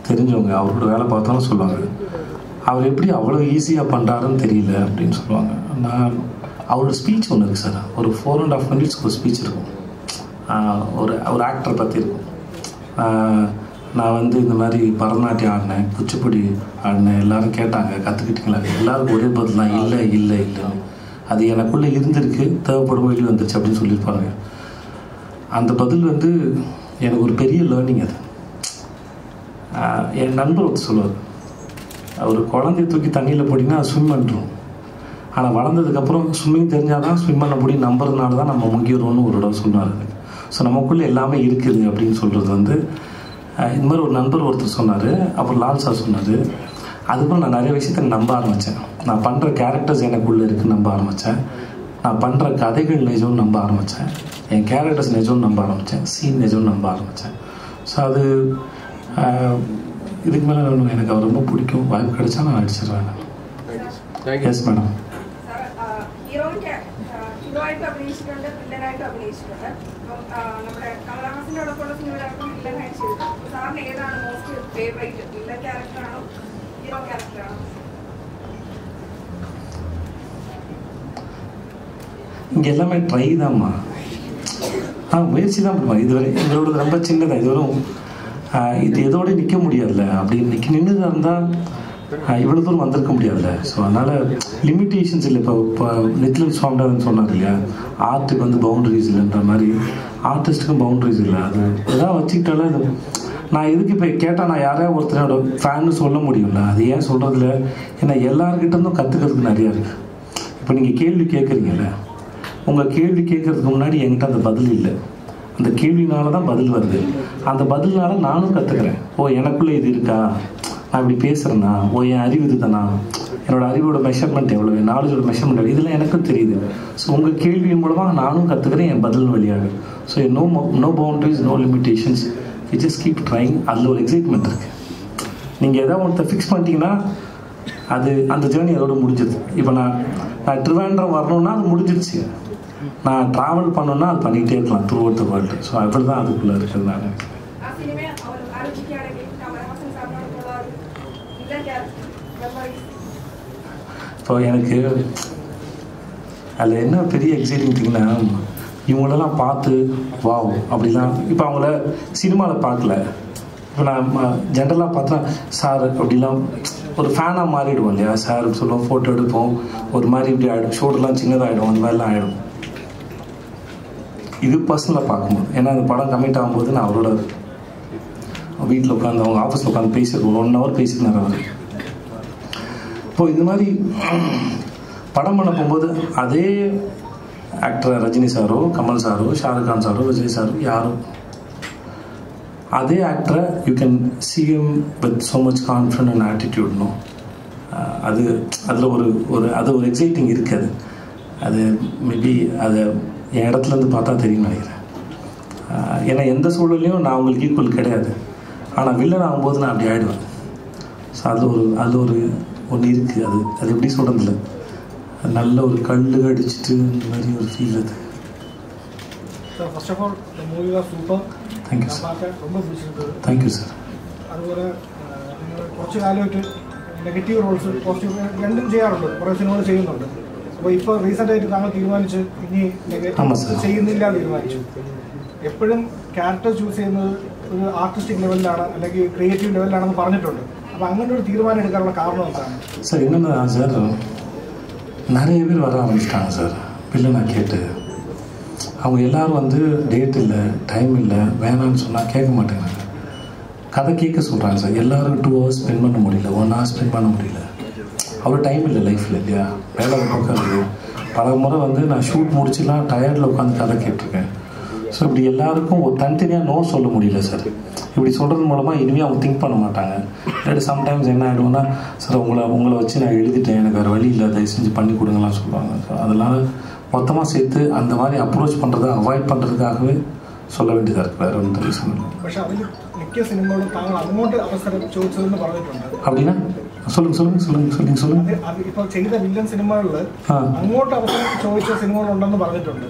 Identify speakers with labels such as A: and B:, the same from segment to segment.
A: தெரிஞ்சவங்க, அவரோட வேலை பார்த்தாலும் சொல்லுவாங்க, அவர் எப்படி அவ்வளோ ஈஸியாக பண்ணுறாருன்னு தெரியல அப்படின்னு சொல்லுவாங்க. நான் அவரோட ஸ்பீச் ஒன்று இருக்குது சார், ஒரு 4.5 minutes ஒரு ஸ்பீச் இருக்கும், ஒரு ஆக்டரை பற்றி இருக்கும். நான் வந்து இந்த மாதிரி பரதநாட்டியம் ஆடினேன், குச்சிப்புடி ஆடினேன், எல்லோரும் கேட்டாங்க கற்றுக்கிட்டீங்களா, எல்லாருக்கும் ஒரே பதில் தான், இல்லை இல்லை இல்லை, அது எனக்குள்ளே இருந்திருக்கு, தேவைப்படும் வெளியே வந்துருச்சு அப்படின்னு சொல்லியிருப்பாங்க. அந்த பதில் வந்து எனக்கு ஒரு பெரிய லேர்னிங். அது என் நண்பர் ஒருத்தர் சொல்லுவார், ஒரு குழந்தைய தூக்கி தண்ணியில் போட்டிங்கன்னா அது ஸ்விம் பண்ணுறோம், ஆனால் வளர்ந்ததுக்கப்புறம் ஸ்விம்மிங் தெரிஞ்சால் தான் ஸ்விம் பண்ண முடியும் நம்புறதுனால தான் நம்ம முங்கிடுறோம்னு ஒரு இடம் சொன்னார். ஸோ நமக்குள்ளே எல்லாமே இருக்குது அப்படின்னு சொல்கிறது வந்து இந்த மாதிரி ஒரு நண்பர் ஒருத்தர் சொன்னார். அப்புறம் லால் சார் சொன்னார். அதுக்கப்புறம் நான் நிறைய விஷயத்தை நம்ப ஆரம்பித்தேன். நான் பண்ணுற கேரக்டர்ஸ் எனக்குள்ளே இருக்குன்னு நம்ப ஆரம்பித்தேன். நான் பண்ணுற கதைகள் நிஜம்னு நம்ப ஆரம்பித்தேன். என் கேரக்டர்ஸ் நிஜம்னு நம்ப ஆரம்பித்தேன். சீன் நிஜம்னு நம்ப ஆரம்பித்தேன். ஸோ அது இதுக்கு மேலே எனக்கு அவர் ரொம்ப பிடிக்கும். வாய்ப்பு கிடைச்சா நான் நடிச்சிருவேன். Yes madam. இங்கே எல்லாமே ட்ரை தான்மா. முயற்சி தான் பண்ணுவாங்க. இதுவரை எங்களோட ரொம்ப சின்னதாக, இதுவரும் இது எதோட நிற்க முடியாதுல்ல. அப்படி நின்று இருந்தால் இவ்வளோ தூரம் வந்திருக்க முடியாதுல்ல. ஸோ அதனால் லிமிட்டேஷன்ஸ் இல்லை. இப்போ நித்லன் சுவாமிநாதன் சொன்னார் இல்லையா, ஆர்ட்டுக்கு வந்து பவுண்டரிஸ் இல்லைன்ற மாதிரி ஆர்டிஸ்ட்டுக்கும் பவுண்டரிஸ் இல்லை. அது எதாவது வச்சுக்கிட்டாலே அது நான் எதுக்கு இப்போ கேட்டால் நான் யாரையா ஒருத்தரோட ஃபேன்னு சொல்ல முடியும்ல. அது ஏன் சொல்கிறதுல, ஏன்னா எல்லாருக்கிட்டேருந்தும் கற்றுக்கிறதுக்கு நிறையா இருக்குது. இப்போ நீங்கள் கேள்வி கேட்குறீங்கல்ல, உங்கள் கேள்வி கேட்குறதுக்கு முன்னாடி என்கிட்ட அந்த பதில் இல்லை. அந்த கேள்வினால தான் பதில் வருது. அந்த பதில்னால நானும் கற்றுக்கிறேன். ஓ எனக்குள்ளே இது இருக்கா, நான் இப்படி பேசுகிறேன்னா, ஓ என் அறிவு இது தானா, என்னோடய அறிவோட மெஷர்மெண்ட் எவ்வளோ, என் நாலேஜோட மெஷர்மெண்ட் எவ்வளோ, இதெல்லாம் எனக்கும் தெரியுது. ஸோ உங்கள் கேள்வியின் மூலமாக நானும் கற்றுக்கிறேன், என் பதில் வழியாக. So no boundaries, no limitations, you just keep trying. அதில் ஒரு எக்ஸைட்மெண்ட் இருக்குது. நீங்கள் எதாவது ஒருத்த ஃபிக்ஸ் பண்ணிட்டீங்கன்னா அது அந்த ஜேர்னி அதோட முடிஞ்சிருது. இப்போ நான் ட்ரிவாண்ட்ரம் வரணும்னா அது முடிஞ்சிருச்சு. நான் ட்ராவல் பண்ணணுன்னா அது பண்ணிகிட்டே இருக்கலாம் through out the world. So அப்படி தான் அதுக்குள்ளே இருக்குது. நான் இப்போ எனக்கு அதில் என்ன பெரிய எக்ஸைட்டிங் திங்னா, இவங்களெல்லாம் பார்த்து வாவ் அப்படிலாம். இப்போ அவங்கள சினிமாவில் பார்க்கல. இப்போ நான் ஜென்ரலாக பார்த்தா சார் அப்படிலாம் ஒரு ஃபேனாக மாறிடுவோம் இல்லையா. சார் சொல்லுவோம், ஃபோட்டோ எடுப்போம், ஒரு மாதிரி இப்படி ஆகிடும், ஷோல்டர்லாம் சின்னதாகிடும், அந்த மாதிரிலாம் ஆகிடும். இது பர்சனலாக பார்க்கும்போது, ஏன்னா அந்த படம் கமிட் ஆகும்போது நான் அவரோட வீட்டில் உட்காந்து, அவங்க ஆஃபீஸில் உட்காந்து பேசியிருக்கோம், 1 hour பேசியிருந்தார் அவர். இப்போது இந்த மாதிரி படம் பண்ண போகும்போது அதே ஆக்டர் ரஜினி சாரோ, கமல் சாரோ, ஷாருக் கான் சாரோ, விஜய் சாரோ, யாரோ அதே ஆக்டரை you can see him with so much confidence and attitude. No, அதில் ஒரு எக்ஸைட்டிங் இருக்குது. அது மேபி அது என் இடத்துலேருந்து பார்த்தா தெரியும்னு நினைக்கிறேன். ஏன்னா எந்த சூழலையும் நான் அவங்களுக்கு ஈக்குவல் கிடையாது. ஆனால் வில்லன் ஆகும்போது நான் அப்படி ஆகிடுவேன். ஸோ அதில் ஒரு ஒன்று இருக்குது. அது எப்படி சொல்கிறதில்ல, நல்ல ஒரு கல்லு அடிச்சுட்டு இந்த மாதிரி ஒரு ஃபீல். அது
B: ஃபர்ஸ்ட் ஆஃப் ஆல் இந்த movie was super.
A: Thank you sir.
B: ரொம்ப பிடிச்சிருந்தது.
A: Thank you sir.
B: അതുപോലെ കുറച്ച് കാലമായിട്ട് നെഗറ്റീവ് റോൾസ് പോസിറ്റീവ് രണ്ടും ചെയ്യാറുണ്ട്, കുറേ സിനിമകൾ ചെയ്യുന്നുണ്ട്. അപ്പോൾ ഇപ്പോൾ റീസെൻ്റായിട്ട് താങ്കൾ തീരുമാനിച്ച് ഇനി നെഗറ്റീവ് ചെയ്യുന്നില്ല തീരുമാനിച്ചു. എപ്പോഴും ക്യാരക്ടർ ചൂസ് ചെയ്യുന്നത് ഒരു ആർട്ടിസ്റ്റിക് ലെവലിലാണ് അല്ലെങ്കിൽ ക്രിയേറ്റീവ് ലെവലിലാണെന്ന് പറഞ്ഞിട്ടുണ്ട്. അപ്പോൾ അങ്ങനെ ഒരു തീരുമാനം എടുക്കാനുള്ള കാരണം എന്താണ്
A: சார்? என்னென்னா சார், நிறைய பேர் வர ஆரம்பிச்சிட்டாங்க சார் பில்லைனா கேட்டு. அவங்க எல்லோரும் வந்து டேட் இல்லை, டைம் இல்லை, வேணான்னு சொன்னால் கேட்க மாட்டேங்கிறாங்க. கதை கேட்க சொல்கிறாங்க சார். எல்லோரும் 2 hours ஸ்பெண்ட் பண்ண முடியல, 1 hour ஸ்பெண்ட் பண்ண முடியல. அவ்வளோ டைம் இல்லை லைஃப்பில் இல்லையா. வேலை உட்காந்து பல முறை வந்து நான் ஷூட் முடிச்சுலாம் டயர்டில் உட்காந்து கதை கேட்டிருக்கேன். ஸோ இப்படி எல்லாருக்கும் ஒரு தனித்தனியாக நோ சொல்ல முடியல சார். இப்படி சொல்கிறது மூலமாக இனிமேல் அவங்க திங்க் பண்ண மாட்டாங்க. இல்லாட்டி சம்டைம்ஸ் என்ன ஆகிடுவோன்னா, சார் உங்களை வச்சு நான் எழுதிட்டேன், எனக்கு வேறு வழி இல்லை, தயவு செஞ்சு பண்ணி கொடுங்கலாம் சொல்லுவாங்க. ஸோ அதனால் மொத்தமாக சேர்த்து அந்த மாதிரி அப்ரோச் பண்ணுறதை அவாய்ட் பண்ணுறதுக்காகவே சொல்ல வேண்டியதாக இருக்குது. வேறு ஒன்றும் ரீசன் இல்லை. அப்படின்னா சொல்லுங்க.
B: ഇപ്പോൾ ചെയ്ത വില്ലൻ സിനിമകളിൽ അങ്ങോട്ട് അവസരം ചോദിച്ച സിനിമകളുണ്ടെന്ന് പറഞ്ഞിട്ടുണ്ട്.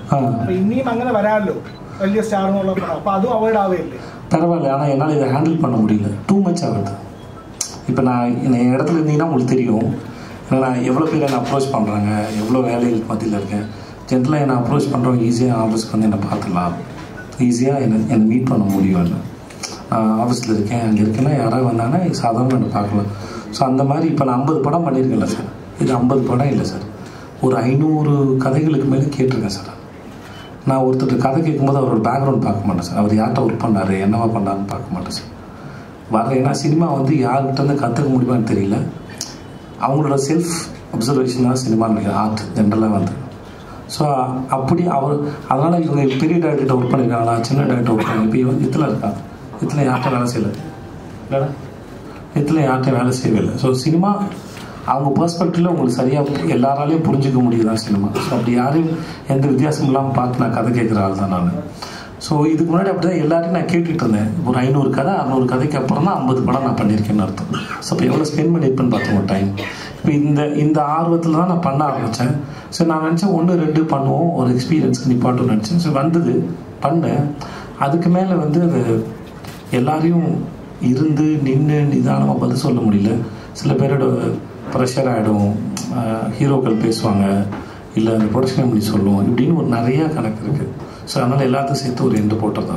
B: ഇനിയും അങ്ങനെ വരാമല്ലോ വലിയ സ്റ്റാറുകളുള്ള. അപ്പോൾ അതും അവോയ്ഡ് ആവുകയില്ലേ?
A: பரவாயில்ல, ஆனால் என்னால் இதை ஹேண்டில் பண்ண முடியல. டூ மச் ஆகுது. இப்போ நான் என் இடத்துல இருந்தீங்கன்னா உங்களுக்கு தெரியும். ஏன்னா நான் எவ்வளோ பேர் என்னை அப்ரோச் பண்ணுறாங்க, எவ்வளோ வேலைகளுக்கு மத்தியில் இருக்கேன். ஜென்ரலாக என்னை அப்ரோச் பண்ணுறவங்க ஈஸியாக ஆஃபீஸ்க்கு வந்து என்னை பார்த்துக்கலாம், ஈஸியாக என்னை மீட் பண்ண முடியும். என்ன நான் ஆஃபீஸில் இருக்கேன், அங்கே இருக்கேன்னா யாராவது வந்தாங்கன்னா சாதாரணமாக என்னை பார்க்கலாம். ஸோ அந்த மாதிரி இப்போ நான் 50 படம் பண்ணியிருக்கேன்ல சார். இது 50 படம் இல்லை சார், ஒரு 500 கதைகளுக்கு மேலே கேட்டிருக்கேன் சார். நான் ஒருத்தர் கதை கேட்கும்போது அவரோட பேக்ரவுண்ட் பார்க்க மாட்டேன் சார். அவர் யார்கிட்ட ஒர்க் பண்ணார், என்னவா பண்ணாருன்னு பார்க்க மாட்டேன் சார். வர ஏன்னா சினிமா வந்து யார்கிட்ட கற்றுக்க முடியுமான்னு தெரியல. அவங்களோட செல்ஃப் அப்சர்வேஷன் தான் சினிமான்னு ஆர்ட் ஜென்ரலாக வந்து. ஸோ அப்படி அதனால் இவங்க பெரிய டேரக்டர்கிட்ட ஒர்க் பண்ணியிருக்காங்களா, சின்ன டேரக்டர் ஒர்க் பண்ணி இப்போ இதில் இருக்கா, இதில் யார்கிட்ட வேலை செய்யலை இல்லைடா, இதில் யார்கிட்ட வேலை செய்யவே இல்லை. ஸோ சினிமா அவங்க பெர்ஸ்பெக்டிவில் உங்களுக்கு சரியாக எல்லாராலையும் புரிஞ்சிக்க முடியுதான் சினிமா. ஸோ அப்படி யாரையும் எந்த வித்தியாசம் இல்லாமல் பார்த்து நான் கதை கேட்குற ஆள் தான் நான். ஸோ இதுக்கு முன்னாடி அப்படி தான் எல்லாரையும் நான் கேட்டுகிட்டு இருந்தேன். ஒரு 500 கதை 600 கதைக்கு அப்புறம் தான் 50 படம் நான் பண்ணியிருக்கேன்னு அர்த்தம். ஸோ இப்போ எவ்வளோ ஸ்பெண்ட் பண்ணியிருப்பேன்னு பார்த்தோம் ஒரு டைம். இப்போ இந்த ஆர்வத்தில் தான் நான் பண்ண ஆரம்பித்தேன். ஸோ நான் நினச்சேன் 1 2 பண்ணுவோம், ஒரு எக்ஸ்பீரியன்ஸ்க்கு நிப்பாட்டுன்னு நினச்சேன். ஸோ வந்தது பண்ணேன். அதுக்கு மேலே வந்து அது எல்லாரையும் இருந்து நின்று நிதானமாக பதில் சொல்ல முடியல. சில பேரோட ப்ரெஷர் ஆகிடும், ஹீரோக்கள் பேசுவாங்க, இல்லை அந்த ப்ரொடக்ஷன் எப்படி சொல்லுவோம், இப்படின்னு ஒரு நிறையா கணக்கு இருக்குது. ஸோ அதனால் எல்லாத்தையும் சேர்த்து ஒரு எண்டு போட்டது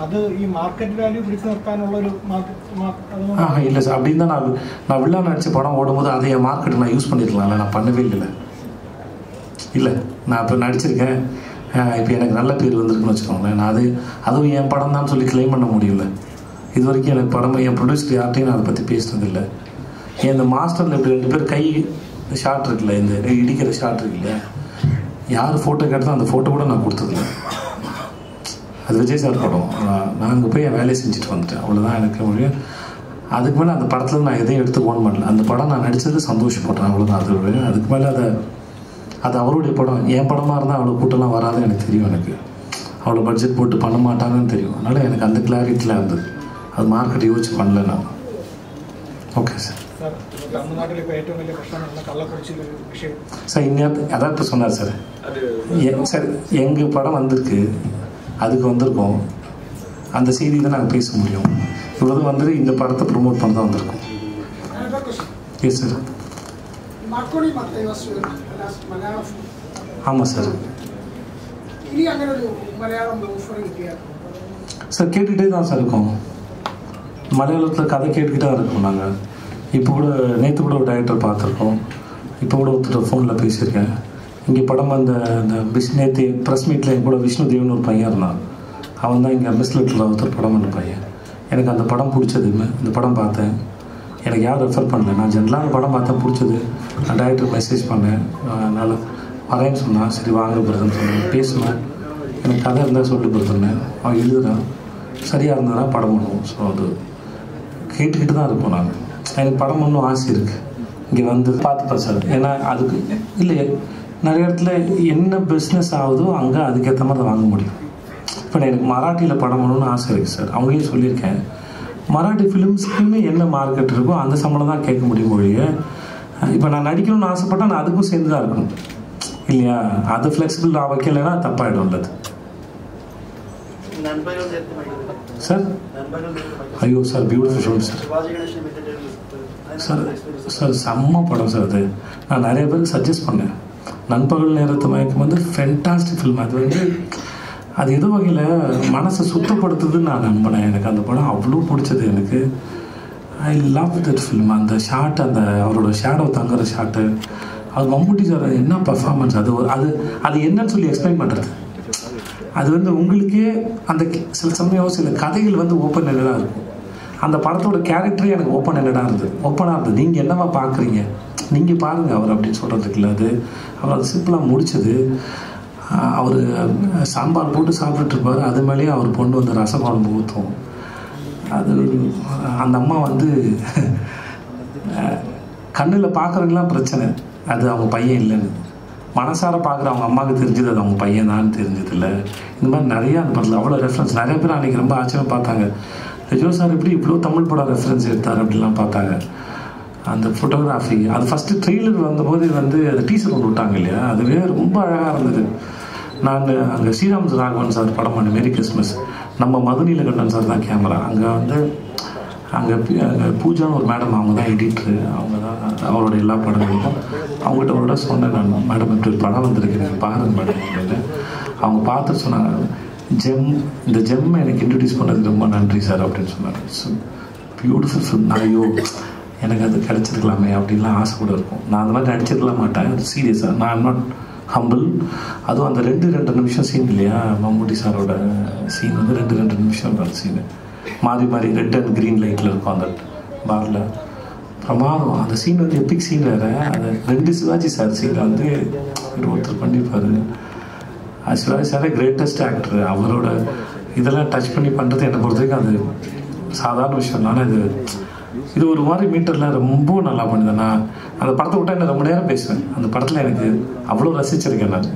B: அது ഈ മാർക്കറ്റ് വാല്യൂ പിടിച്ചു നിർത്താനുള്ള ഒരു
A: இல்லை சார். அப்படின்னு தான் நான் வில்லா நடித்த படம் ஓடும்போது அதை என் மார்க்கெட்டை நான் யூஸ் பண்ணியிருக்கலாம்ல, நான் பண்ணவே இல்லை. நான் இப்போ நடிச்சிருக்கேன், இப்போ எனக்கு நல்ல பேர் வந்திருக்குன்னு வச்சுக்கோங்களேன். நான் அதுவும் என் படம் தான் சொல்லி கிளைம் பண்ண முடியல. இது வரைக்கும் எனக்கு படம் என் ப்ரொடியூசர் யார்ட்டையும் நான் அதை பற்றி பேசுனதில்லை. இந்த மாஸ்டரில் இப்படி 2 பேர் கை ஷார்ட் இருக்குல்ல, இந்த இடிக்கிற ஷார்ட் இருக்குல்ல, யார் ஃபோட்டோ கேட்டாலும் அந்த ஃபோட்டோ கூட நான் கொடுத்ததில்ல. அது விஜய் சார் படம். நான் அங்கே போய் என் வேலையை செஞ்சுட்டு வந்துட்டேன், அவ்வளோதான் எனக்கு முடியும். அதுக்கு மேலே அந்த படத்தில் நான் எதையும் எடுத்து ஓன் பண்ணல. அந்த படம் நான் நடித்தது சந்தோஷப்பட்டேன், அவ்வளோதான். அதுக்கு மேலே அது அவருடைய படம். என் படமாக இருந்தால் அவ்வளோ கூட்டம்லாம் வராதுன்னு எனக்கு தெரியும். எனக்கு அவ்வளோ பட்ஜெட் போட்டு பண்ண மாட்டாங்கன்னு தெரியும். அதனால் எனக்கு அந்த கிளாரிட்டியில் இருந்தது. அது மார்க்கெட் யோசிச்சு பண்ணல நான். Okay sir. சார் இன்னும் அதான் இப்போ சொன்னார் சார். சார் எங்கள் படம் வந்திருக்கு, அதுக்கு வந்திருக்கோம், அந்த செய்தி தான் நாங்கள் பேச முடியும். இவ்வளோ வந்துட்டு இந்த படத்தை ப்ரொமோட் பண்ண தான் வந்திருக்கோம். Yes sir. ஆமாம் சார். சார் கேட்டுக்கிட்டே தான் சார் இருக்கோம். மலையாளத்தில் கதை கேட்டுக்கிட்டே இருக்கோம் நாங்கள். இப்போ கூட நேற்று கூட ஒரு டைரக்டர் பார்த்துருக்கோம். இப்போ கூட ஒருத்தர் ஃபோனில் பேசியிருக்கேன். இங்கே படம் அந்த நேற்று ப்ரெஸ் மீட்டில் என் கூட விஷ்ணு தேவன் ஒரு பையன் இருந்தான். அவன் தான் இங்கே மிஸ்லெட்டில் ஒருத்தர் படம் பண்ண பையன். எனக்கு அந்த படம் பிடிச்சதுமே இந்த படம் பார்த்தேன். எனக்கு யாரும் ரெஃபர் பண்ணல, நான் ஜென்ரலாக அந்த படம் பார்த்தேன், பிடிச்சது. நான் டைரக்டர் மெசேஜ் பண்ணேன், அதனால் வரேன்னு சொன்னான். சரி வாங்க பிரதன்னு சொன்னேன், பேசினேன். எனக்கு கதை இருந்தால் சொல்லி கொடுத்துருந்தேன். அவன் எழுதுறான், சரியாக இருந்ததுன்னா படம் பண்ணுவோம். ஸோ அது கேட்டுக்கிட்டு தான் இருப்போம். நாங்கள் எனக்கு படம் பண்ணணும் ஆசை இருக்குது. இங்கே வந்து பார்த்துப்பேன் சார். ஏன்னா அதுக்கு இல்லை, நிறைய இடத்துல என்ன பிஸ்னஸ் ஆகுதோ அங்கே அதுக்கேற்ற மாதிரி தான் வாங்க முடியும். இப்போ எனக்கு மராட்டியில் படம் பண்ணணும்னு ஆசை இருக்குது சார். அவங்களையும் சொல்லியிருக்கேன், மராட்டி ஃபிலிம்ஸ்க்குமே என்ன மார்க்கெட் இருக்கோ அந்த சம்பளம் தான் கேட்க முடியும் மொழியை. இப்போ நான் நடிக்கணும்னு ஆசைப்பட்டால் நான் அதுக்கும் சேர்ந்து தான் இருக்கணும் இல்லையா? அது ஃப்ளெக்சிபிள் வைக்கலைன்னா தப்பாயிடும். உள்ளது சார். ஐயோ sir, beautiful film sir. Sir sir செம்ம படம் சார். அது நான் நிறைய பேருக்கு சஜஸ்ட் பண்ணேன். நண்பகல் நேரத்து மயக்கம் வந்து ஃபென்டாஸ்டிக் ஃபில்ம். அது வந்து அது எது வகையில் மனசை சுத்தப்படுத்துதுன்னு நான் நம்பினேன். எனக்கு அந்த படம் அவ்வளோ பிடிச்சது. எனக்கு ஐ லவ் தட் ஃபில்ம். அந்த ஷார்ட், அந்த அவரோட ஷேடோ தங்குற ஷார்ட்டு, அது மம்முட்டி சார் என்ன பர்ஃபார்மன்ஸ். அது என்னன்னு சொல்லி எக்ஸ்பிளைன் பண்ணுறது. அது வந்து உங்களுக்கே அந்த சில சமயம் சில கதைகள் வந்து ஓப்பன் எண்டடாக இருக்கும். அந்த படத்தோட கேரக்டரே எனக்கு ஓப்பன் எண்டடாக இருந்தது. நீங்கள் என்னவா பார்க்குறீங்க, நீங்கள் பாருங்கள் அவர் அப்படின்னு சொல்கிறதுக்குல அவர் அது சிம்பிளாக முடிச்சது. அவர் சாம்பார் போட்டு சாப்பிட்டுருப்பார், அது மேலேயே அவர் பொண்ணு வந்து ரசகுழம்பு ஊற்றும். அது அந்த அம்மா வந்து கண்ணில் பார்க்குறதுலாம் பிரச்சனை, அது அவங்க பையன் இல்லைன்னு. மனசார பார்க்குற அவங்க அம்மாவுக்கு தெரிஞ்சது அது அவங்க பையன் தான் தெரிஞ்சதில்லை. இந்த மாதிரி நிறையா அந்த படத்தில் அவ்வளோ ரெஃபரன்ஸ். நிறைய பேர் அன்றைக்கி ரொம்ப ஆச்சரியம் பார்த்தாங்க, ரிஜோ சார் எப்படி இவ்வளோ தமிழ் படம் ரெஃபரன்ஸ் எடுத்தார் அப்படிலாம் பார்த்தாங்க. அந்த ஃபோட்டோகிராஃபி, அது ஃபஸ்ட்டு ட்ரெய்லர் வந்தபோது வந்து அது டீசர் கொண்டு விட்டாங்க இல்லையா, அதுவே ரொம்ப அழகாக இருந்தது. நான் அங்கே ஸ்ரீராம் ராகவன் சார் படம் பண்ண மேரி கிறிஸ்மஸ், நம்ம மதுநீலகண்டன் சார் தான் கேமரா. அங்கே வந்து அங்கே பூஜான்னு ஒரு மேடம், அவங்க தான் எடிட்ரு, அவங்க தான் அவரோட எல்லா படங்களுக்கும். அவங்ககிட்ட ஒரு இடம் சொன்னேன் நான், மேடம் இப்படி ஒரு படம் வந்திருக்கு நீங்கள் பாருங்க மேடம் அப்படின்னு. அவங்க பார்த்துட்டு சொன்னாங்க, இந்த ஜெம்மை எனக்கு இன்ட்ரடியூஸ் பண்ணதுக்கு ரொம்ப நன்றி சார் அப்படின்னு சொன்னாங்க. So beautiful film. ஐயோ எனக்கு அது கிடச்சிருக்கலாமே அப்படின்லாம் ஆசை கூட இருக்கும். நான் அந்த மாதிரி நடிச்சிருக்கலாம் மாட்டேன் சீரியஸாக. நான் ஐம் நாட் ஹம்பிள். அதுவும் அந்த 2 நிமிஷம் சீன் இல்லையா, மம்முட்டி சாரோட சீன் வந்து 2 நிமிஷம் அந்த சீனு மாறி ரெட் அண்ட் க்ரீன் லைட்டில் இருக்கும் அந்த பாரில். பிரமாதம் அந்த சீன் வந்து எப்பிக் சீன் வேறு. அது 2 சிவாஜி சார் சீனில் வந்து ஒருத்தர் பண்ணியிருப்பார். சிவாஜி சாரே கிரேட்டஸ்ட் ஆக்டர். அவரோட இதெல்லாம் டச் பண்ணி பண்ணுறது என்னை பொறுத்த வரைக்கும் அது சாதாரண விஷயம். ஆனால் இது ஒரு மாதிரி மீட்டரில் ரொம்ப நல்லா பண்ணுது. நான் அந்த படத்தை விட்டால் என்ன ரொம்ப நேரம் பேசுவேன். அந்த படத்தில் எனக்கு அவ்வளோ ரசிச்சிருக்கேன் நான்.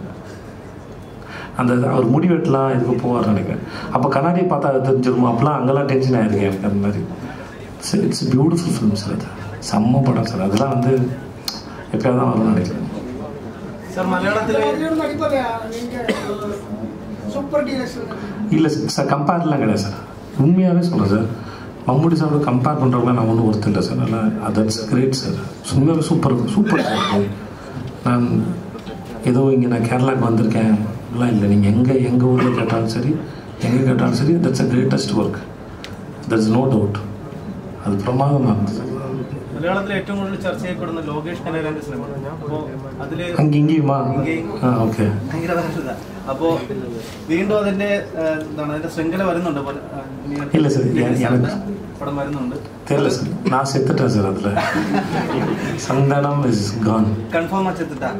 A: அந்த அவர் முடி வெட்டலாம் இதுக்கு போவார் நினைக்கிறேன். அப்போ கண்ணாடியை பார்த்தா அது தெரிஞ்சிருமோ, அப்போலாம் அங்கெல்லாம் டென்ஷன் ஆகிருக்கேன் எனக்கு. அந்த மாதிரி இட்ஸ் பியூட்டிஃபுல் ஃபிலிம் சார். அது செம்ம படம் சார். அதெல்லாம் வந்து எப்பயாவது தான் வரும்னு நினைக்கிறேன்
C: சார். மலையாளத்தில்
A: இல்லை சார், கம்பேர்லாம் கிடையாது சார். உண்மையாகவே சொல்கிறேன் சார், மம்முட்டி சாரோட கம்பேர் பண்ணுறவங்க நான் ஒன்றும் ஒருத்தர் இல்லை சார். நல்லா தட்ஸ் கிரேட் சார். உண்மையாகவே சூப்பர் சார். நான் ஏதோ இங்கே நான் கேரளாவுக்கு வந்திருக்கேன் அப்படிலாம் இல்லை. நீங்கள் எங்கள் ஊரில் கேட்டாலும் சரி, எங்கே கேட்டாலும் சரி, that's a greatest work. That's no doubt. அது பிரமாதமாக இருந்தது.
C: മലയാളത്തിൽ ഏറ്റവും കൂടുതൽ ചർച്ച ചെയ്യപ്പെടുന്ന ലോകേഷ് കനകരാജന്റെ സിനിമ. അപ്പോൾ അതില്
A: അങ്കിങ്കിയുമാ ഓക്കെ
C: ഭയങ്കര വരണ്ട. അപ്പോൾ വീണ്ടും അതിന്റെ എന്താണ് അതിന്റെ ശൃംഖല വരുന്നുണ്ട്.
A: ഇല്ല സാർ,
C: പടം വരുന്നുണ്ട്.
A: தெரியல சார், நான் செத்துட்டேன் சார். அதில் சந்தானம் இஸ் கான்.
C: கன்ஃபார்மாக செத்துட்டா?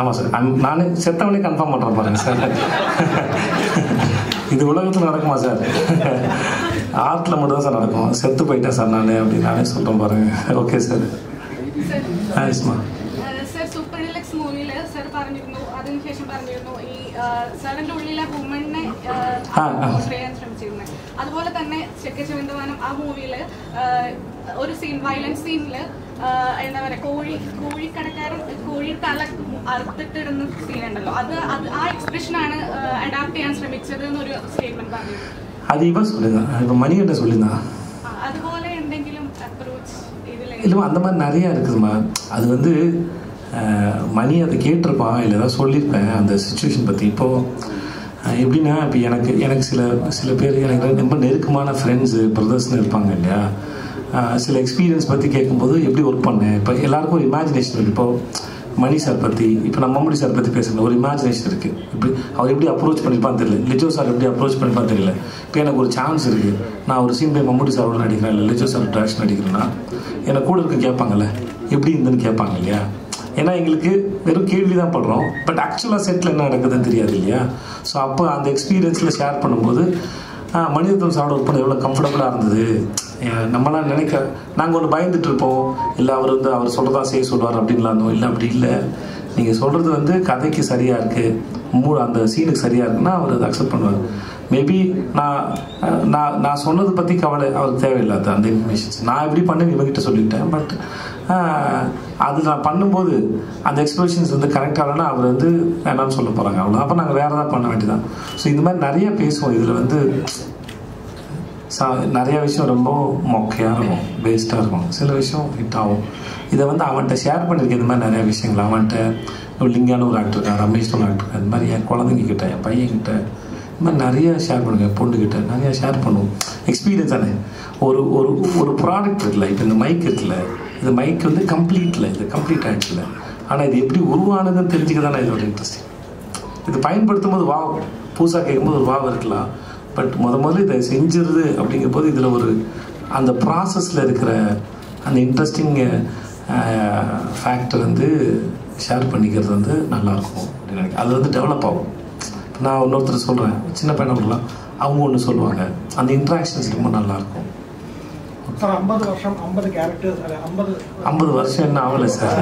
A: ஆமாம் சார், நானே செத்தவனே கன்ஃபார்ம் பண்ணுறேன் பாருங்க சார். இது உலகத்தில் நடக்குமா சார்? ஆர்ட்டில் மட்டும் தான் சார் நடக்கும். செத்து போயிட்டேன் சார் நான் அப்படின்னு நானே சொல்கிறேன் பாருங்க. Okay sir. ஆயிஸ்மா
D: സാർ സൂപ്പർ ഡിലക്സ് മൂവിയിൽ സാർ പറഞ്ഞിരുന്നു, അതിനുശേഷം പറഞ്ഞിരുന്നു ഈ സാറിന്റെ ഉള്ളിലെ വുമണിനെ ചെയ്യാൻ ശ്രമിച്ചിരുന്നത്. അതുപോലെ തന്നെ ചെക്കച്ചവിന്തവാനം ആ മൂവിയിൽ ഒരു സീൻ, വയലൻസ് സീനിൽ എന്താ പറയുക, കോഴിക്കടക്കാരൻ കോഴി തല അറുത്തിട്ടിടുന്ന സീൻ ഉണ്ടല്ലോ, അത് ആ എക്സ്പ്രഷനാണ് അഡാപ്റ്റ് ചെയ്യാൻ ശ്രമിച്ചത് എന്നൊരു സ്റ്റേറ്റ്മെന്റ് പറഞ്ഞു.
A: அது இவன் சொல்லிதான், இப்போ மணிகிட்ட சொல்லியிருந்தான்.
D: அதுபோல എന്തെങ്കിലും அப்ரோச் இதில்
A: இல்லைம்மா, அந்த மாதிரி நிறையா இருக்குதுமா. அது வந்து மணி அதை கேட்டிருப்பான், இல்லை ஏதாவது சொல்லியிருப்பேன் அந்த சுச்சுவேஷன் பற்றி. இப்போது எப்படின்னா, இப்போ எனக்கு சில பேர் எனக்கு ரொம்ப நெருக்கமான ஃப்ரெண்ட்ஸு பிரதர்ஸ்னு இருப்பாங்க இல்லையா, சில எக்ஸ்பீரியன்ஸ் பற்றி கேட்கும்போது எப்படி ஒர்க் பண்ணேன். இப்போ எல்லாருக்கும் ஒரு இமேஜினேஷன் இருக்குது. இப்போது மணி சார் பற்றி, இப்போ நான் மம்முட்டி சார் பற்றி பேசுகிறேன், ஒரு இமேஜினேஷன் இருக்குது. இப்படி அவர் எப்படி அப்ரோச் பண்ணியிருப்பான்னு தெரியல, லிஜோ சார் எப்படி அப்ரோச் பண்ணியிருப்பான்னு தெரியல. இப்போ எனக்கு ஒரு சான்ஸ் இருக்குது, நான் ஒரு சீன் போய் மம்முட்டி சாரோட நடிக்கிறேன், இல்லை லிஜோ சார் ட்ராக்ஷன் நடிக்கிறேன்னா எனக்கு கூட இருக்க கேட்பாங்கல்ல எப்படி இருந்துன்னு கேட்பாங்க இல்லையா. ஏன்னா எங்களுக்கு வெறும் கேள்வி தான் படுறோம், பட் ஆக்சுவலாக செட்டில் என்ன நடக்குதுன்னு தெரியாது இல்லையா. ஸோ அப்போ அந்த எக்ஸ்பீரியன்ஸில் ஷேர் பண்ணும்போது மணிரத்னம் சாரோட ஒர்க் பண்ண எவ்வளோ கம்ஃபர்டபுளாக இருந்தது. நம்மளாம் நாங்கள் ஒன்று பயந்துட்டு இருப்போம், இல்லை அவர் வந்து அவர் சொல்கிறதா செய்ய சொல்லுவார் அப்படின்லாம் இருந்தோம். இல்லை அப்படி இல்லை, நீங்கள் சொல்கிறது வந்து கதைக்கு சரியாக இருக்குது, அந்த சீனுக்கு சரியாக இருக்குன்னா அவர் அதை அக்செப்ட் பண்ணுவார். மேபி நான் சொன்னதை பற்றி கவலை அவருக்கு தேவையில்லாத அந்த இன்ஃபர்மேஷன்ஸ் நான் எப்படி பண்ணேன்னு இவங்ககிட்ட சொல்லிட்டேன். பட் அது நான் பண்ணும்போது அந்த எக்ஸ்பிரஷன்ஸ் வந்து கரெக்டாகலன்னா அவர் வந்து வேணாம்னு சொல்ல போகிறாங்க, அவ்வளோ. அப்போ நாங்கள் வேறு ஏதாவது பண்ண வேண்டியதான். ஸோ இந்த மாதிரி நிறைய பேசுவோம். இதில் வந்து நிறைய விஷயம் ரொம்ப மொக்கையாக இருக்கும், வேஸ்ட்டாக இருக்கும், சில விஷயம் ஹிட் ஆகும். இதை வந்து அவன்கிட்ட ஷேர் பண்ணியிருக்கேன். இந்த மாதிரி நிறைய விஷயங்கள் அவன்கிட்ட லிங்கான ஒரு ஆக்டர் இருக்கான், ரமேஷ்னு ஒரு ஆக்டர் இருக்கான். இந்த மாதிரி என் குழந்தைங்கிட்ட, என் பையன்கிட்ட இந்த மாதிரி நிறைய ஷேர் பண்ணுவேன், பொண்ணுக்கிட்ட நிறையா ஷேர் பண்ணுவோம். எக்ஸ்பீரியன்ஸ் தானே. ஒரு ப்ராடக்ட் இருக்குல்ல, இப்போ இந்த மைக் இருக்குல்ல, இந்த மைக் வந்து இது கம்ப்ளீட் ஆகிடுச்சுல, ஆனால் இது எப்படி உருவானதுன்னு தெரிஞ்சுக்க தானே இதோட இன்ட்ரெஸ்டிங். இது பயன்படுத்தும் போது புதுசாக கேட்கும்போது ஒரு இருக்கலாம். பட் முதல்ல இதை செஞ்சிருது அப்படிங்கும்போது இதில் ஒரு அந்த ப்ராசஸில் இருக்கிற அந்த இன்ட்ரெஸ்டிங் ஃபேக்டர் வந்து ஷேர் பண்ணிக்கிறது வந்து நல்லாயிருக்கும் அப்படின்னு நினைக்கிறேன். அது வந்து டெவலப் ஆகும். நான் இன்னொருத்தர் சொல்கிறேன், சின்ன பையனை சொல்லலாம், அவங்க ஒன்று சொல்லுவாங்க, அந்த இன்ட்ராக்ஷன்ஸ் ரொம்ப நல்லாயிருக்கும். 50 வருஷம் என்ன ஆகலை சார்.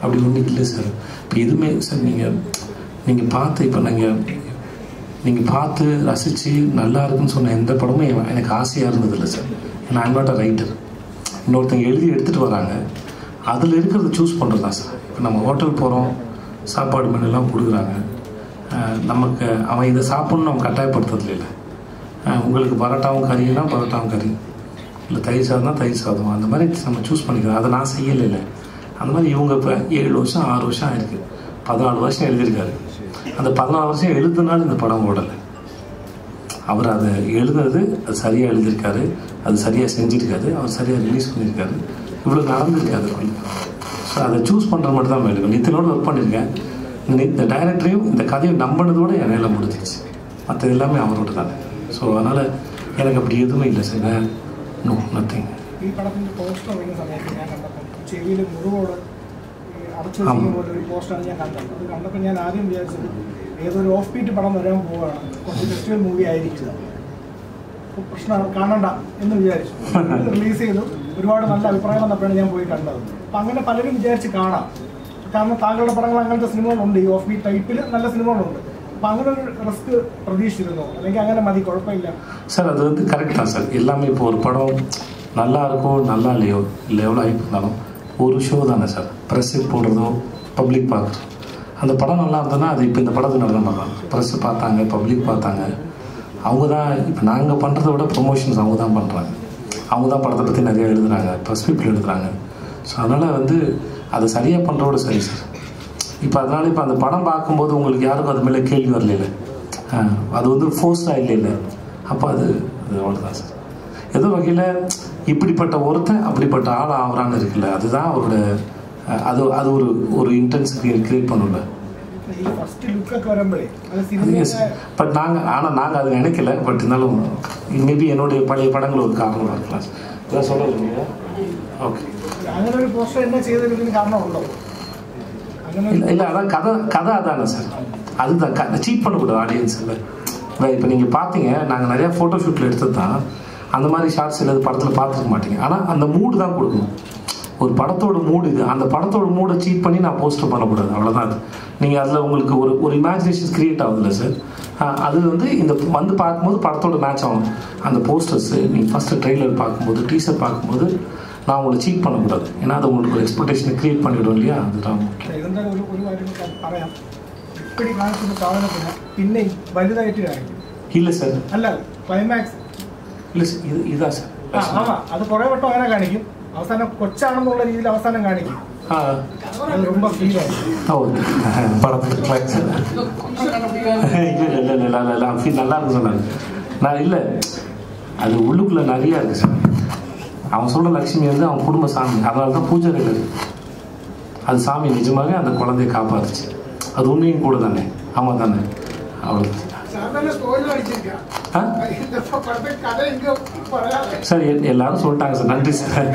A: அப்படி ஒன்றும் இல்லை சார். இப்போ எதுவுமே சார் நீங்கள் பார்த்து, இப்போ நீங்கள் பார்த்து ரசித்து நல்லா இருக்குன்னு சொன்ன எந்த படமும் எனக்கு ஆசையாக இருந்ததில்லை சார். ஏன்னா ஐம் நாட் அ ரைட்டர். இன்னொருத்தங்க எழுதி எடுத்துகிட்டு வராங்க, அதில் இருக்கிறத சூஸ் பண்ணுறது தான் சார். இப்போ நம்ம ஹோட்டல் போகிறோம், சாப்பாடு மெனுலாம் கொடுக்குறாங்க, நமக்கு அவன் இதை சாப்பிட்ணும் நம்ம கட்டாயப்படுத்துறது இல்லை. உங்களுக்கு பரோட்டாவும் கறினா பரோட்டாவும் கறி, இல்லை தயிர் சாதம்னா தயிர் சாதம், அந்த மாதிரி நம்ம சூஸ் பண்ணிக்கிறோம். அதை நான் செய்யலை இல்லை. அந்த மாதிரி இவங்க இப்போ 7 வருஷம் 6 வருஷம் ஆயிருக்கு, 14 வருஷம் எழுதியிருக்காரு. அந்த 14 வருஷம் எழுதுனாலும் இந்த படம் ஓடலை. அவர் அதை எழுதுறது அது சரியாக எழுதியிருக்காரு, அது சரியாக செஞ்சுருக்காரு, அவர் சரியாக ரிலீஸ் பண்ணியிருக்காரு. இவ்வளோ நடந்திருக்காது கொஞ்சம். ஸோ அதை சூஸ் பண்ணுற மட்டும் தான் வேணும். நித்தினோடு ஒர்க் பண்ணியிருக்கேன். இந்த டைரக்டரையும் இந்த கதையை நம்பினதோடு என் வேலை முடிஞ்சிச்சு. மற்றது எல்லாமே அவரோட தானே. ஸோ அதனால் எனக்கு அப்படி எதுவுமே இல்லை சார். No nothing.
B: ഈ പടത്തിന്റെ പോസ്റ്റർ ഇറങ്ങിയ സമയത്ത് ഞാൻ കണ്ടപ്പോൾ ചെവിയിൽ മുറിവോട് അടച്ചു വെച്ചിരിക്കുന്ന ഒരു പോസ്റ്ററാണ് ഞാൻ കണ്ടത്. അത് കണ്ടപ്പോൾ ഞാൻ ആദ്യം വിചാരിച്ചത് ഏതൊരു ഓഫ് ബീറ്റ് പടം വരാൻ പോവുകയാണ്, കുറച്ച് ഫെസ്റ്റിവൽ മൂവി ആയിരിക്കുക, പ്രശ്നം കാണണ്ട എന്ന് വിചാരിച്ചു. റിലീസ് ചെയ്തു, ഒരുപാട് നല്ല അഭിപ്രായം വന്നപ്പോഴാണ് ഞാൻ പോയി കണ്ടത്. അപ്പം അങ്ങനെ പലരും വിചാരിച്ച് കാണാം. കാരണം താങ്കളുടെ പടങ്ങൾ അങ്ങനത്തെ സിനിമകളുണ്ട്, ഈ ഓഫ് ബീറ്റ് ടൈപ്പിൽ നല്ല സിനിമകളുണ്ട്. അപ്പം അങ്ങനെ ഒരു റിസ്ക് പ്രതീക്ഷിച്ചിരുന്നോ, അല്ലെങ്കിൽ അങ്ങനെ മതി കുഴപ്പമില്ല?
A: சார் அது வந்து கரெக்ட் தான் சார். எல்லாமே இப்போ ஒரு படம் நல்லா இருக்கோ நல்லா இல்லையோ, இல்லை எவ்வளோ ஆகி இருந்தாலும் ஒரு ஷோ தானே சார். ப்ரெஸ்ஸுக்கு போடுறதோ பப்ளிக் பார்க்குறோம். அந்த படம் நல்லா இருந்ததுன்னா அது இப்போ இந்த படத்துக்கு நல்லா பார்க்கலாம். ப்ரெஸ்ஸு பார்த்தாங்க, பப்ளிக் பார்த்தாங்க. அவங்க தான் இப்போ நாங்கள் பண்ணுறத விட ப்ரொமோஷன்ஸ் அவங்க தான் பண்ணுறாங்க. அவங்க தான் படத்தை பற்றி நிறையா எழுதுகிறாங்க, ப்ரெஸ் பீப்பிள் எழுதுகிறாங்க. ஸோ அதனால் வந்து அதை சரியாக பண்ணுறதோட சரி சார். இப்போ அதனால் இப்போ அந்த படம் பார்க்கும்போது உங்களுக்கு யாருக்கும் அது மேலே கேள்வி வரல, அது வந்து ஃபோர்ஸ்டாக இல்லை. அப்போ அது அவ்வளோதான் சார். ஏதோ வகையில் இப்படிப்பட்ட ஒருத்தன் அப்படிப்பட்ட ஆள் ஆகிறான்னு இருக்குல்ல, அதுதான் அவரோட அது அது ஒரு ஒரு இன்டென்சிட்டி கிரியேட் பண்ணல. பட் நாங்கள் அது நினைக்கல. பட் இருந்தாலும் மேபி என்னுடைய பழைய படங்கள் ஒரு காரணமாக இருக்கலாம் சார். இதான் சொல்ல முடியுங்க. ஓகே, இல்லை அதான் கதை அதானே சார். அதுதான் சீட் பண்ணக்கூடாது ஆடியன்ஸ். இல்லை இப்போ நீங்கள் பார்த்தீங்க, நாங்கள் நிறையா ஃபோட்டோ ஷூட்டில் எடுத்தது தான். அந்த மாதிரி ஷார்ட்ஸ் இல்லை படத்தில் பார்த்துருக்க மாட்டீங்க. ஆனால் அந்த மூடு தான் கொடுக்கணும். ஒரு படத்தோட மூடு இது. அந்த படத்தோட மூடை சீட் பண்ணி நான் போஸ்டர் பண்ணக்கூடாது, அவ்வளோதான். அது நீங்கள் அதில் உங்களுக்கு ஒரு இமேஜினேஷன் க்ரியேட் ஆகுதுல்ல சார். அது வந்து இந்த வந்து பார்க்கும்போது படத்தோட மேட்ச் ஆகணும். அந்த போஸ்டர்ஸு நீங்கள் ஃபஸ்ட்டு ட்ரெய்லர் பார்க்கும்போது, டீசர் பார்க்கும்போது நான் உங்களை சீட் பண்ணக்கூடாது. ஏன்னா அது உங்களுக்கு ஒரு எக்ஸ்பெக்டேஷனை க்ரியேட் பண்ணிவிடும் இல்லையா, அதுதான் முக்கியம். இல்லை சார்,
B: അല്ല ക്ലൈമാക്സ്
A: இல்லை சார், இதான் சார்.
B: അത് കുറെ വട്ടം അങ്ങനെ കാണിക്കും. അവസാനം കൊച്ചാണെന്നുള്ള രീതിയിൽ അവസാനം കാണിക്കും. ரொம்ப ஃபீல்
A: படத்துக்கு நல்லா இருக்கு சொன்னாங்க. நான் இல்லை, அது உள்ளுக்குள்ளே நிறையா இருக்குது சார். அவன் சொல்கிற லட்சுமி வந்து அவன் குடும்ப சாமி, அதனால தான் பூஜை இருக்குது. அது சாமி நிஜமாகவே அந்த குழந்தைய காப்பாற்றுச்சு. அது உண்மையும் கூட தானே. ஆமாம் தானே, அவ்வளோதான் சார். எல்லாரும் சொல்லிட்டாங்க சார். நன்றி சார்.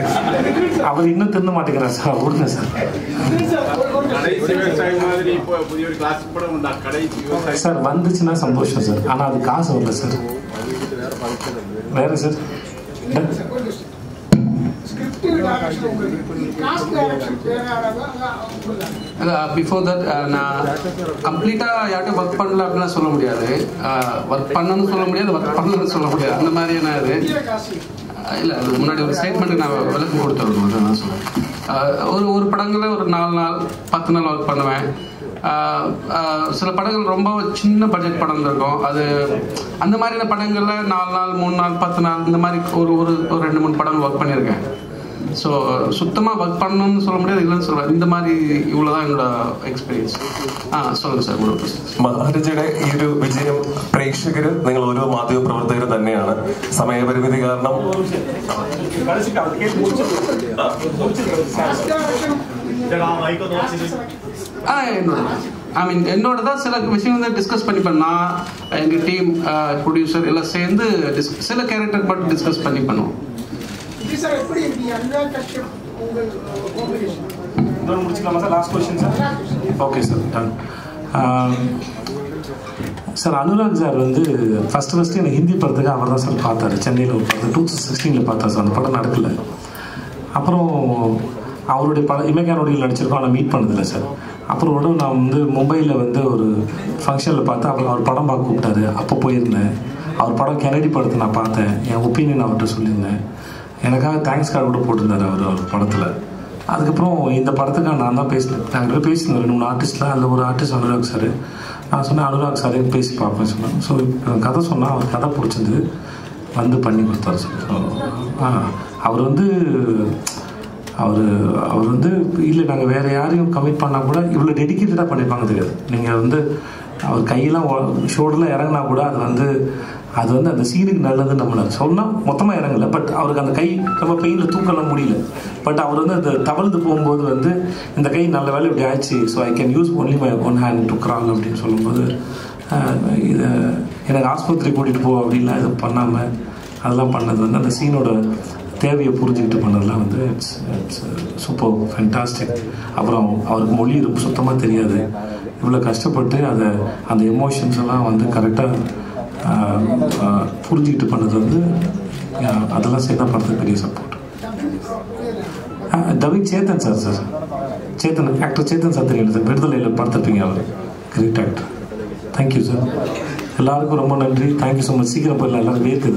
A: அவர் இன்னும் திருந்த மாட்டேங்கிறார் சார். விடுங்க சார். சார் வந்துச்சுன்னா சந்தோஷம் சார். ஆனால் அது காசு வரல சார். வேற சார்.
E: பிஃபோர் தட் நான் கம்ப்ளீட்டாக யார்கிட்ட ஒர்க் பண்ணல அப்படின்னா சொல்ல முடியாது. ஒர்க் பண்ணணும்னு சொல்ல முடியாது, ஒர்க் பண்ணலன்னு சொல்ல முடியாது. அந்த மாதிரியான இது இல்லை. அது முன்னாடி ஒரு ஸ்டேட்மெண்ட்டுக்கு நான் விளக்கம் கொடுத்துருக்கணும். அதை நான் சொல்லுவேன். ஒரு படங்களில் ஒரு 4 நாள் 10 நாள் ஒர்க் பண்ணுவேன். சில படங்கள் ரொம்ப சின்ன பட்ஜெட் படம் இருக்கும். அது அந்த மாதிரியான படங்களில் 4 நாள் 3 நாள் 10 நாள் இந்த மாதிரி ஒரு 2-3 படங்கள் ஒர்க் பண்ணியிருக்கேன். ஸோ சுத்தமாக ஒர்க் பண்ணணும்னு சொல்ல முடியாது, இல்லைன்னு சொல்லுவேன். இந்த மாதிரி இவ்வளோதான் என்னோட എക്സ്പീരിയൻസ്. சொல்லுங்கள் സാർ.
F: മഹാരാജയുടെ ഈ ഒരു വിജയം പ്രേക്ഷകർ, നിങ്ങൾ ഓരോ മാധ്യമ പ്രവർത്തകരും തന്നെയാണ്. സമയപരിമിതി കാരണം
E: என்னோட தான் சில விஷயம் வந்து டிஸ்கஸ் பண்ணிப்பேன். நான் எங்கள் டீம் ப்ரொடியூசர் எல்லாம் சேர்ந்து சில கேரக்டர் மட்டும் டிஸ்கஸ் பண்ணி பண்ணுவோம்.
A: முடிச்சுக்கலாமா sir? Last question sir. Okay sir, done. Sir Anurag sir வந்து ஃபஸ்ட்டு எனக்கு ஹிந்தி படத்துக்கு அவர் தான் சார் பார்த்தாரு. சென்னையில் ஒரு படத்தை 2016 பார்த்தார் சார். அந்த படம் நடக்கல. அப்புறம் அவருடைய படம் இமேகானோடியில் நடிச்சிருக்கோம், ஆனால் மீட் பண்ணதில்லை சார். அப்புறம் நான் வந்து மும்பையில் வந்து ஒரு ஃபங்க்ஷனில் பார்த்து அப்புறம் அவர் படம் பார்க்க கூப்பிட்டாரு. அப்போ போயிருந்தேன். அவர் படம் கெனடி படத்தை நான் பார்த்தேன். என் ஒப்பீனியன் அவர்கிட்ட சொல்லியிருந்தேன். எனக்காக தேங்க்ஸ் கார்டு கூட போட்டிருந்தார் அவர் படத்தில். அதுக்கப்புறம் இந்த படத்துக்காக நான் தான் பேசினேன். நாங்கள் பேசியிருந்தோம் 2-3 ஆர்டிஸ்ட்லாம். அதில் ஒரு ஆர்டிஸ்ட் அனுராக் சார். நான் சொன்னேன் அனுராக் சாரையும் பேசி பார்ப்பேன் சொன்னேன். ஸோ கதை சொன்னால் அவர் கதை பிடிச்சிருந்து வந்து பண்ணி கொடுத்தாரு சார். ஸோ அவர் வந்து அவர் வந்து இல்லை நாங்கள் வேறு யாரையும் கமிட் பண்ணால் கூட இவ்வளோ டெடிக்கேட்டடாக பண்ணியிருப்பாங்க தெரியாது. நீங்கள் வந்து அவர் கையெல்லாம் ஷோல்டரில் இறங்கினா கூட அது வந்து அந்த சீனுக்கு நல்லதுன்னு நம்மளை சொன்னால் மொத்தமாக இறங்கலை. பட் அவருக்கு அந்த கை நம்ம பெயினில் தூக்கலாம் முடியல. பட் அவர் வந்து அந்த தவழ்ந்து போகும்போது வந்து இந்த கை நல்ல வேலை இப்படி ஆயிடுச்சு, so I can use only my one hand to crawl அப்படின்னு சொல்லும்போது இதை எனக்கு ஆஸ்பத்திரி கூட்டிகிட்டு போ அப்படின்லாம் இது பண்ணாமல் அதெல்லாம் பண்ணது வந்து அந்த சீனோட தேவையை புரிஞ்சுக்கிட்டு பண்ணதெல்லாம் வந்து இட்ஸ் சூப்பர் ஃபேண்டாஸ்டிக். அப்புறம் அவருக்கு மொழி ரொம்ப சுத்தமாக தெரியாது. இவ்வளோ கஷ்டப்பட்டு அந்த எமோஷன்ஸ் எல்லாம் வந்து கரெக்டாக புரிஞ்சுக்கிட்டு பண்ணது வந்து அதெல்லாம் சேர்த்தா படத்துக்கு பெரிய support. Dubbing Chetan sir Chetan actor Chetan sir தெரியும் சார். விடுதலையில் பார்த்துருப்பீங்க, அவர் கிரேட் ஆக்டர். Thank you sir. எல்லாருக்கும் ரொம்ப நன்றி. Thank you so much. சீக்கிரம் போயிடலாம், எல்லாரும் வேர்க்குது.